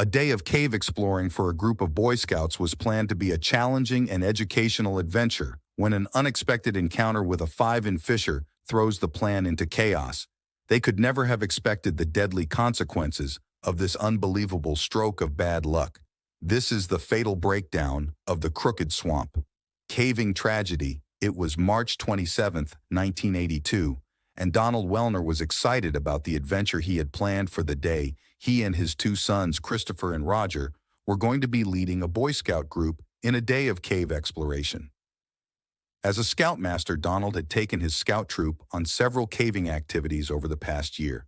A day of cave exploring for a group of Boy Scouts was planned to be a challenging and educational adventure when an unexpected encounter with a five-in fissure throws the plan into chaos. They could never have expected the deadly consequences of this unbelievable stroke of bad luck. This is the fatal breakdown of the Crooked Swamp. Caving tragedy. It was March 27, 1982, and Donald Wellner was excited about the adventure he had planned for the day. He and his two sons, Christopher and Roger, were going to be leading a Boy Scout group in a day of cave exploration. As a scoutmaster, Donald had taken his scout troop on several caving activities over the past year,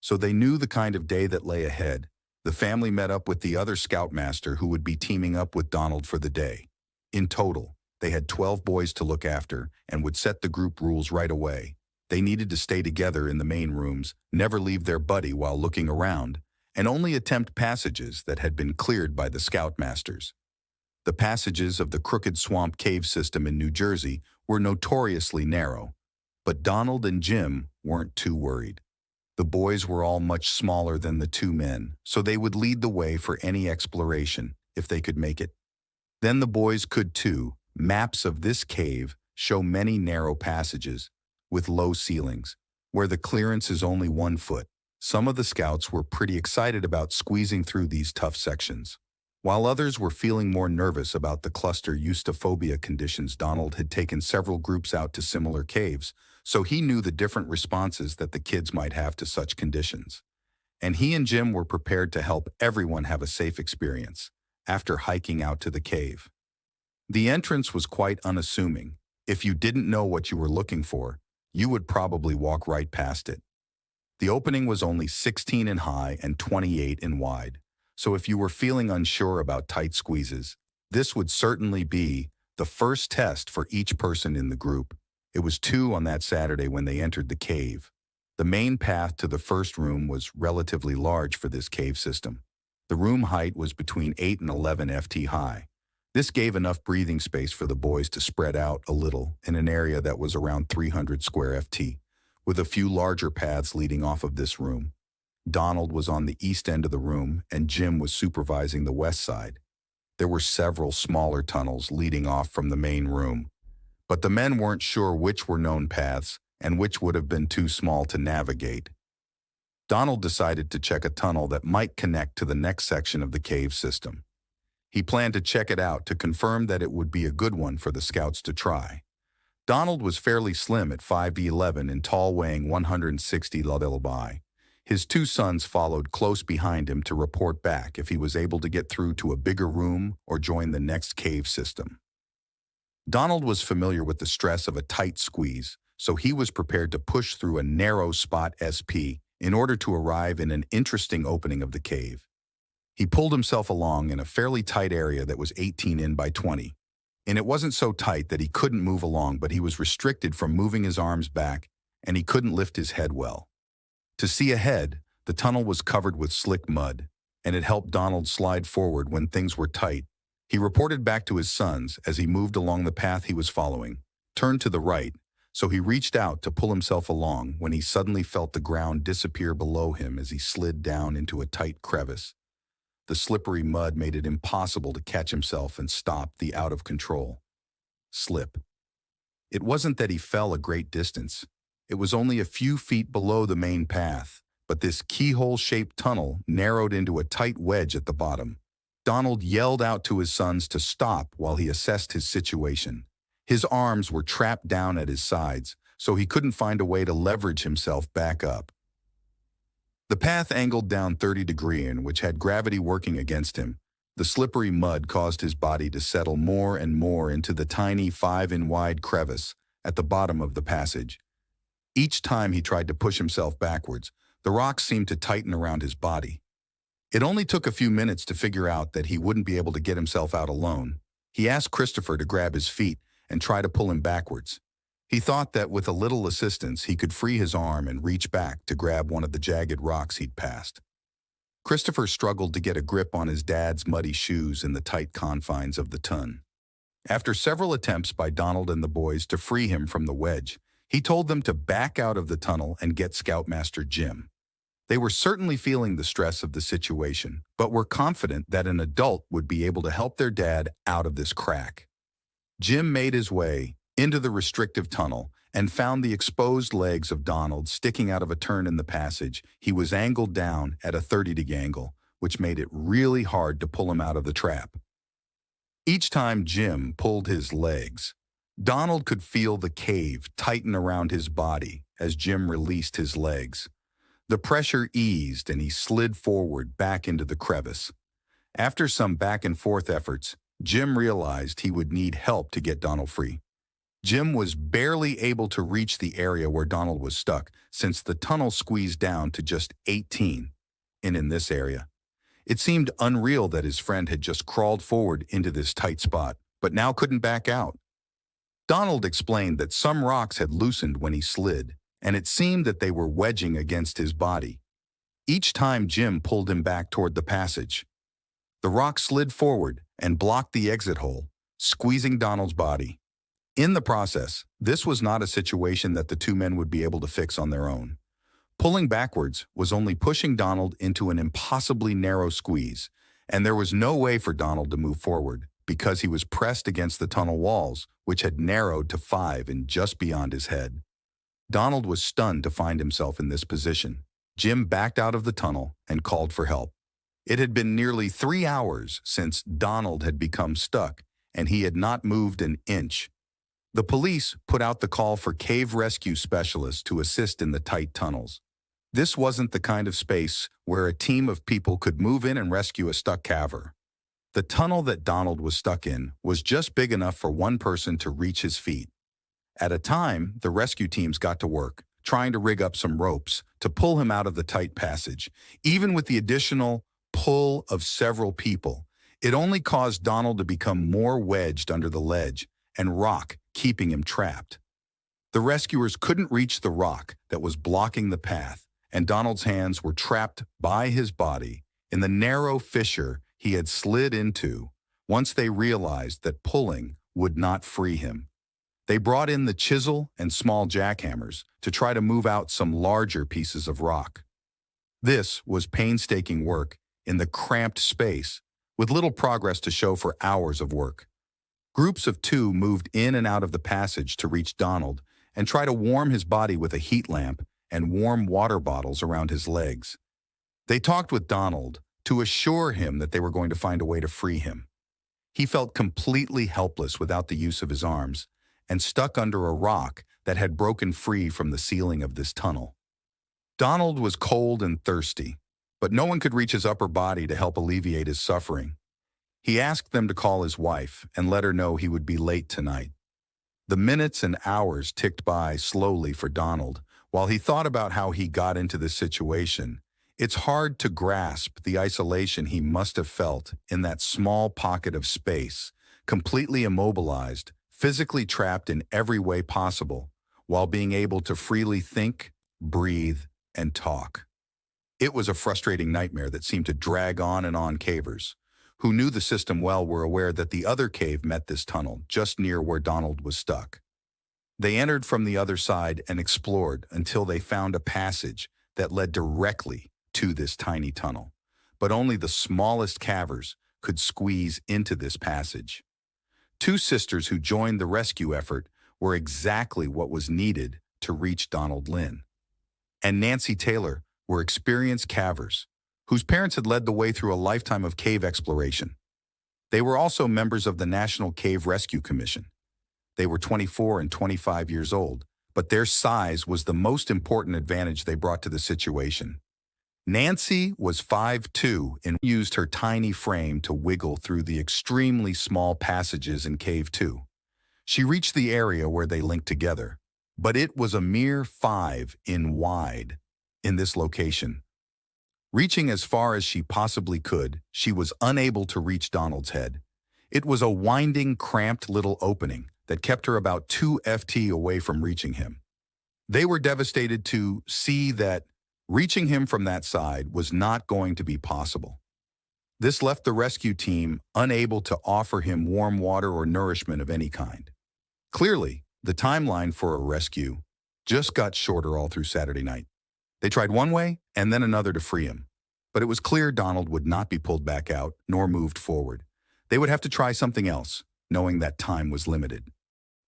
so they knew the kind of day that lay ahead. The family met up with the other scoutmaster who would be teaming up with Donald for the day. In total, they had 12 boys to look after and would set the group rules right away. They needed to stay together in the main rooms, never leave their buddy while looking around, and only attempt passages that had been cleared by the scoutmasters. The passages of the Crooked Swamp cave system in New Jersey were notoriously narrow, but Donald and Jim weren't too worried. The boys were all much smaller than the two men, so they would lead the way for any exploration if they could make it. Then the boys could too. Maps of this cave show many narrow passages with low ceilings, where the clearance is only 1 foot. Some of the scouts were pretty excited about squeezing through these tough sections, while others were feeling more nervous about the cluster eustophobia conditions. Donald had taken several groups out to similar caves, so he knew the different responses that the kids might have to such conditions. And he and Jim were prepared to help everyone have a safe experience after hiking out to the cave. The entrance was quite unassuming. If you didn't know what you were looking for, you would probably walk right past it. The opening was only 16 in high and 28 in wide, so if you were feeling unsure about tight squeezes, this would certainly be the first test for each person in the group. It was 2 on that Saturday when they entered the cave. The main path to the first room was relatively large for this cave system. The room height was between 8 and 11 ft high. This gave enough breathing space for the boys to spread out a little in an area that was around 300 square ft, with a few larger paths leading off of this room. Donald was on the east end of the room, and Jim was supervising the west side. There were several smaller tunnels leading off from the main room, but the men weren't sure which were known paths and which would have been too small to navigate. Donald decided to check a tunnel that might connect to the next section of the cave system. He planned to check it out to confirm that it would be a good one for the scouts to try. Donald was fairly slim at 5'11" and tall, weighing 160 lb. His two sons followed close behind him to report back if he was able to get through to a bigger room or join the next cave system. Donald was familiar with the stress of a tight squeeze, so he was prepared to push through a narrow spot SP in order to arrive in an interesting opening of the cave. He pulled himself along in a fairly tight area that was 18 in by 20. And it wasn't so tight that he couldn't move along, but he was restricted from moving his arms back, and he couldn't lift his head well. To see ahead, the tunnel was covered with slick mud, and it helped Donald slide forward when things were tight. He reported back to his sons as he moved along the path he was following, turned to the right, so he reached out to pull himself along when he suddenly felt the ground disappear below him as he slid down into a tight crevice. The slippery mud made it impossible to catch himself and stop the out-of-control slip. It wasn't that he fell a great distance. It was only a few feet below the main path, but this keyhole-shaped tunnel narrowed into a tight wedge at the bottom. Donald yelled out to his sons to stop while he assessed his situation. His arms were trapped down at his sides, so he couldn't find a way to leverage himself back up. The path angled down 30 degrees, which had gravity working against him. The slippery mud caused his body to settle more and more into the tiny 5-in wide crevice at the bottom of the passage. Each time he tried to push himself backwards, the rocks seemed to tighten around his body. It only took a few minutes to figure out that he wouldn't be able to get himself out alone. He asked Christopher to grab his feet and try to pull him backwards. He thought that with a little assistance, he could free his arm and reach back to grab one of the jagged rocks he'd passed. Christopher struggled to get a grip on his dad's muddy shoes in the tight confines of the tunnel. After several attempts by Donald and the boys to free him from the wedge, he told them to back out of the tunnel and get Scoutmaster Jim. They were certainly feeling the stress of the situation, but were confident that an adult would be able to help their dad out of this crack. Jim made his way into the restrictive tunnel and found the exposed legs of Donald sticking out of a turn in the passage. He was angled down at a 30-degree angle, which made it really hard to pull him out of the trap. Each time Jim pulled his legs, Donald could feel the cave tighten around his body as Jim released his legs. The pressure eased and he slid forward back into the crevice. After some back-and-forth efforts, Jim realized he would need help to get Donald free. Jim was barely able to reach the area where Donald was stuck since the tunnel squeezed down to just 18 in this area. It seemed unreal that his friend had just crawled forward into this tight spot, but now couldn't back out. Donald explained that some rocks had loosened when he slid, and it seemed that they were wedging against his body. Each time Jim pulled him back toward the passage, the rock slid forward and blocked the exit hole, squeezing Donald's body. In the process, this was not a situation that the two men would be able to fix on their own. Pulling backwards was only pushing Donald into an impossibly narrow squeeze, and there was no way for Donald to move forward because he was pressed against the tunnel walls, which had narrowed to 5 and just beyond his head. Donald was stunned to find himself in this position. Jim backed out of the tunnel and called for help. It had been nearly 3 hours since Donald had become stuck, and he had not moved an inch. The police put out the call for cave rescue specialists to assist in the tight tunnels. This wasn't the kind of space where a team of people could move in and rescue a stuck caver. The tunnel that Donald was stuck in was just big enough for one person to reach his feet. At a time, the rescue teams got to work, trying to rig up some ropes to pull him out of the tight passage. Even with the additional pull of several people, it only caused Donald to become more wedged under the ledge and rock, keeping him trapped. The rescuers couldn't reach the rock that was blocking the path, and Donald's hands were trapped by his body in the narrow fissure he had slid into once they realized that pulling would not free him. They brought in the chisel and small jackhammers to try to move out some larger pieces of rock. This was painstaking work in the cramped space, with little progress to show for hours of work. Groups of 2 moved in and out of the passage to reach Donald and try to warm his body with a heat lamp and warm water bottles around his legs. They talked with Donald to assure him that they were going to find a way to free him. He felt completely helpless without the use of his arms and stuck under a rock that had broken free from the ceiling of this tunnel. Donald was cold and thirsty, but no one could reach his upper body to help alleviate his suffering. He asked them to call his wife and let her know he would be late tonight. The minutes and hours ticked by slowly for Donald while he thought about how he got into this situation. It's hard to grasp the isolation he must have felt in that small pocket of space, completely immobilized, physically trapped in every way possible, while being able to freely think, breathe, and talk. It was a frustrating nightmare that seemed to drag on and on. Cavers, who knew the system well, were aware that the other cave met this tunnel just near where Donald was stuck. They entered from the other side and explored until they found a passage that led directly to this tiny tunnel, but only the smallest cavers could squeeze into this passage. 2 sisters who joined the rescue effort were exactly what was needed to reach Donald Lynn. And Nancy Taylor were experienced cavers, whose parents had led the way through a lifetime of cave exploration. They were also members of the National Cave Rescue Commission. They were 24 and 25 years old, but their size was the most important advantage they brought to the situation. Nancy was 5'2" and used her tiny frame to wiggle through the extremely small passages in Cave 2. She reached the area where they linked together, but it was a mere 5 in wide in this location. Reaching as far as she possibly could, she was unable to reach Donald's head. It was a winding, cramped little opening that kept her about 2 ft away from reaching him. They were devastated to see that reaching him from that side was not going to be possible. This left the rescue team unable to offer him warm water or nourishment of any kind. Clearly, the timeline for a rescue just got shorter all through Saturday night. They tried one way and then another to free him. But it was clear Donald would not be pulled back out nor moved forward. They would have to try something else, knowing that time was limited.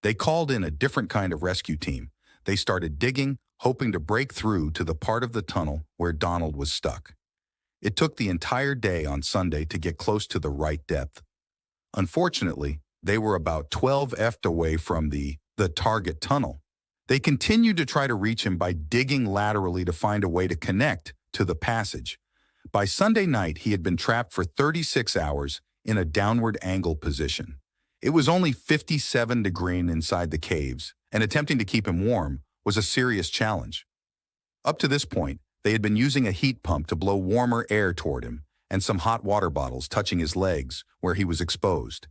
They called in a different kind of rescue team. They started digging, hoping to break through to the part of the tunnel where Donald was stuck. It took the entire day on Sunday to get close to the right depth. Unfortunately, they were about 12 feet away from the target tunnel. They continued to try to reach him by digging laterally to find a way to connect to the passage. By Sunday night, he had been trapped for 36 hours in a downward angle position. It was only 57 degrees inside the caves, and attempting to keep him warm was a serious challenge. Up to this point, they had been using a heat pump to blow warmer air toward him and some hot water bottles touching his legs where he was exposed.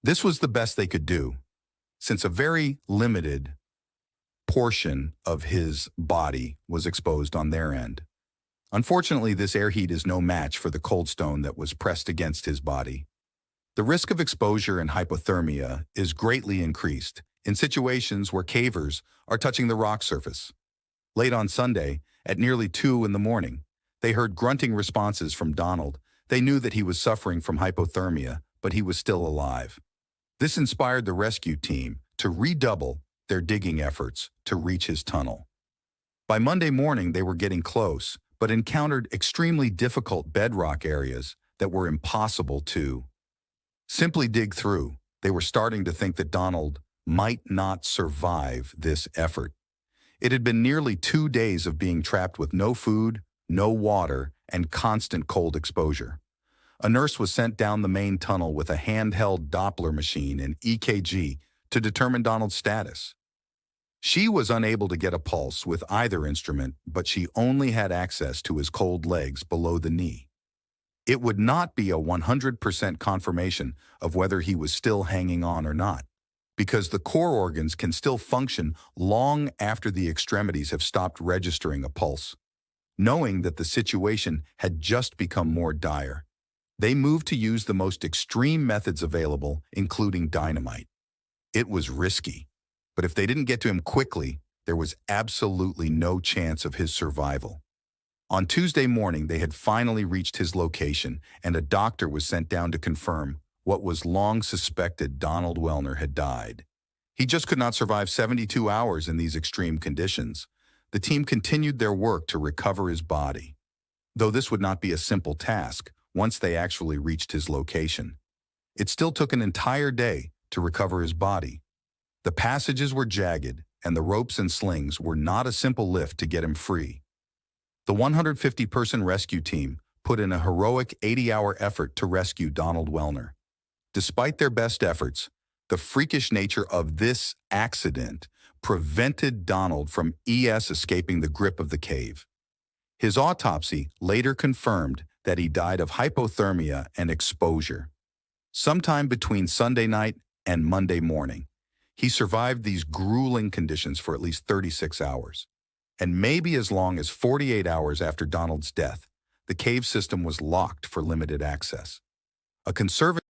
This was the best they could do, since a very limited portion of his body was exposed on their end. Unfortunately, this air heat is no match for the cold stone that was pressed against his body. The risk of exposure and hypothermia is greatly increased in situations where cavers are touching the rock surface. Late on Sunday, at nearly 2 a.m, they heard grunting responses from Donald. They knew that he was suffering from hypothermia, but he was still alive. This inspired the rescue team to redouble their digging efforts to reach his tunnel. By Monday morning, they were getting close, but encountered extremely difficult bedrock areas that were impossible to simply dig through. They were starting to think that Donald might not survive this effort. It had been nearly 2 days of being trapped with no food, no water, and constant cold exposure. A nurse was sent down the main tunnel with a handheld Doppler machine and EKG to determine Donald's status. She was unable to get a pulse with either instrument, but she only had access to his cold legs below the knee. It would not be a 100% confirmation of whether he was still hanging on or not, because the core organs can still function long after the extremities have stopped registering a pulse. Knowing that the situation had just become more dire, they moved to use the most extreme methods available, including dynamite. It was risky, but if they didn't get to him quickly, there was absolutely no chance of his survival. On Tuesday morning, they had finally reached his location, and a doctor was sent down to confirm what was long suspected: Donald Wellner had died. He just could not survive 72 hours in these extreme conditions. The team continued their work to recover his body, though this would not be a simple task once they actually reached his location. It still took an entire day to recover his body. The passages were jagged, and the ropes and slings were not a simple lift to get him free. The 150-person rescue team put in a heroic 80-hour effort to rescue Donald Wellner. Despite their best efforts, the freakish nature of this accident prevented Donald from escaping the grip of the cave. His autopsy later confirmed that he died of hypothermia and exposure. Sometime between Sunday night and Monday morning, he survived these grueling conditions for at least 36 hours. And maybe as long as 48 hours after Donald's death, the cave system was locked for limited access. A conservative